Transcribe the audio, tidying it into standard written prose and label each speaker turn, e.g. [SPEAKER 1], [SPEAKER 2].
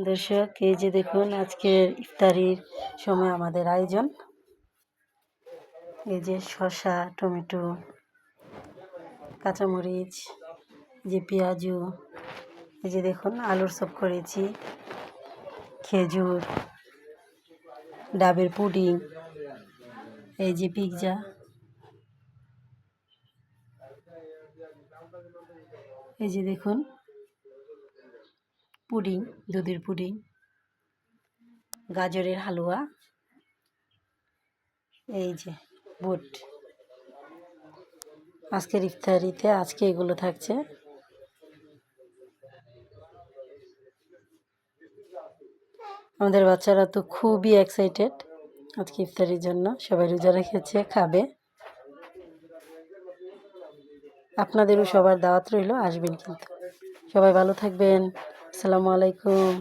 [SPEAKER 1] দর্শক, এই যে দেখুন আজকের ইফতারির সময় আমাদের আয়োজন। এই যে শসা, টমেটো, কাঁচামরিচ, যে পেঁয়াজু, এই যে দেখুন আলুর চপ করেছি, খেজুর, ডাবের পুডিং, এই যে পিৎজা, এই যে দেখুন পুডিং, দুধের পুডিং, গাজরের হালুয়া, এই যে বুট। আজকের ইফতারিতে আজকে এগুলো থাকছে। আমাদের বাচ্চারা তো খুবই এক্সাইটেড আজকে ইফতারির জন্য। সবাই রোজা রেখেছে, খাবে। আপনাদেরও সবার দাওয়াত রইল, আসবেন কিন্তু। সবাই ভালো থাকবেন। আসসালামু আলাইকুম।